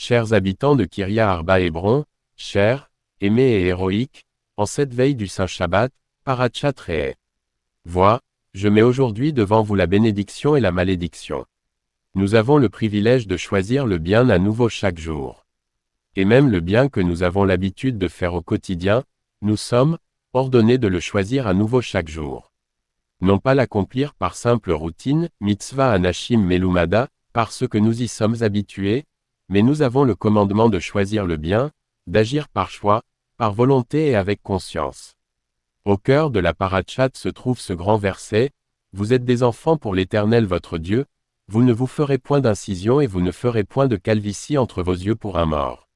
Chers habitants de Kiryat Arba Hébron, chers, aimés et héroïques, en cette veille du Saint Shabbat, Parashat Re'eh. Vois, je mets aujourd'hui devant vous la bénédiction et la malédiction. Nous avons le privilège de choisir le bien à nouveau chaque jour. Et même le bien que nous avons l'habitude de faire au quotidien, nous sommes ordonnés de le choisir à nouveau chaque jour. Non pas l'accomplir par simple routine, mitzvah anashim melumada, parce que nous y sommes habitués, mais nous avons le commandement de choisir le bien, d'agir par choix, par volonté et avec conscience. Au cœur de la parashat se trouve ce grand verset, « Vous êtes des enfants pour l'Éternel votre Dieu, vous ne vous ferez point d'incision et vous ne ferez point de calvitie entre vos yeux pour un mort.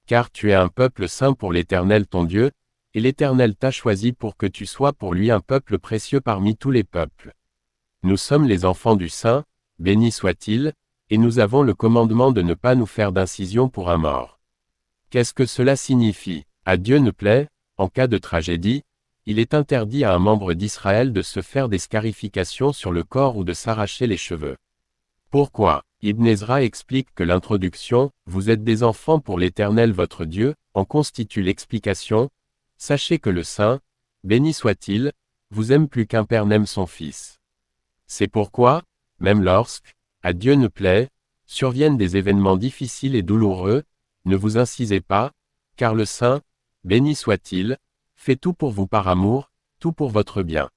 Car tu es un peuple saint pour l'Éternel ton Dieu, et l'Éternel t'a choisi pour que tu sois pour lui un peuple précieux parmi tous les peuples. Nous sommes les enfants du Saint, béni soit-il, et nous avons le commandement de ne pas nous faire d'incision pour un mort. » Qu'est-ce que cela signifie? À Dieu ne plaît, en cas de tragédie, il est interdit à un membre d'Israël de se faire des scarifications sur le corps ou de s'arracher les cheveux. Pourquoi? Ibn Ezra explique que l'introduction « Vous êtes des enfants pour l'Éternel votre Dieu » en constitue l'explication. Sachez que le Saint, béni soit-il, vous aime plus qu'un père n'aime son fils. C'est pourquoi, même lorsque, à Dieu ne plaît, surviennent des événements difficiles et douloureux, ne vous incisez pas, car le Saint, béni soit-il, fait tout pour vous par amour, tout pour votre bien.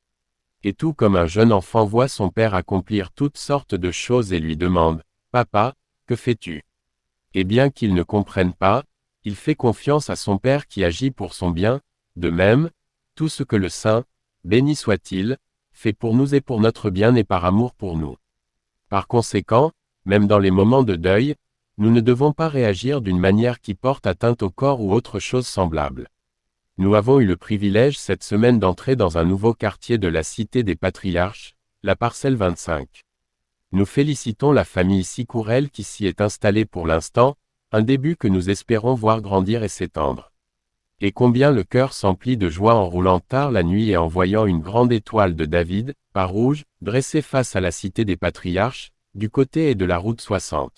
Et tout comme un jeune enfant voit son père accomplir toutes sortes de choses et lui demande, « Papa, que fais-tu » Et bien qu'il ne comprenne pas, il fait confiance à son père qui agit pour son bien. De même, tout ce que le Saint, béni soit-il, fait pour nous et pour notre bien et par amour pour nous. Par conséquent, même dans les moments de deuil, nous ne devons pas réagir d'une manière qui porte atteinte au corps ou autre chose semblable. Nous avons eu le privilège cette semaine d'entrer dans un nouveau quartier de la Cité des Patriarches, la parcelle 25. Nous félicitons la famille Sicourel qui s'y est installée pour l'instant, un début que nous espérons voir grandir et s'étendre. Et combien le cœur s'emplit de joie en roulant tard la nuit et en voyant une grande étoile de David, par rouge, dressée face à la Cité des Patriarches, du côté et de la route 60.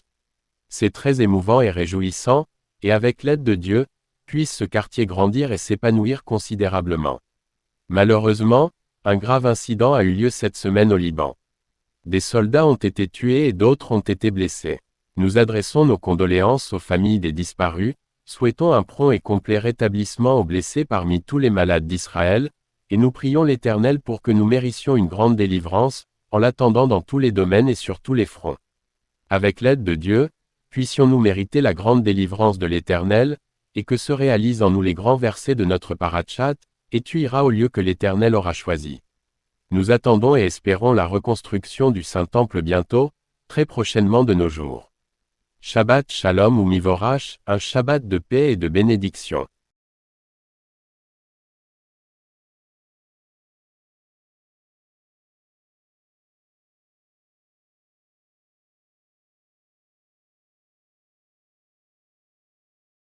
C'est très émouvant et réjouissant, et avec l'aide de Dieu, puisse ce quartier grandir et s'épanouir considérablement. Malheureusement, un grave incident a eu lieu cette semaine au Liban. Des soldats ont été tués et d'autres ont été blessés. Nous adressons nos condoléances aux familles des disparus, souhaitons un prompt et complet rétablissement aux blessés parmi tous les malades d'Israël, et nous prions l'Éternel pour que nous méritions une grande délivrance, en l'attendant dans tous les domaines et sur tous les fronts. Avec l'aide de Dieu, puissions-nous mériter la grande délivrance de l'Éternel, et que se réalisent en nous les grands versets de notre parashat, et tu iras au lieu que l'Éternel aura choisi. Nous attendons et espérons la reconstruction du Saint-Temple bientôt, très prochainement de nos jours. Shabbat Shalom ou Mivorach, un Shabbat de paix et de bénédiction.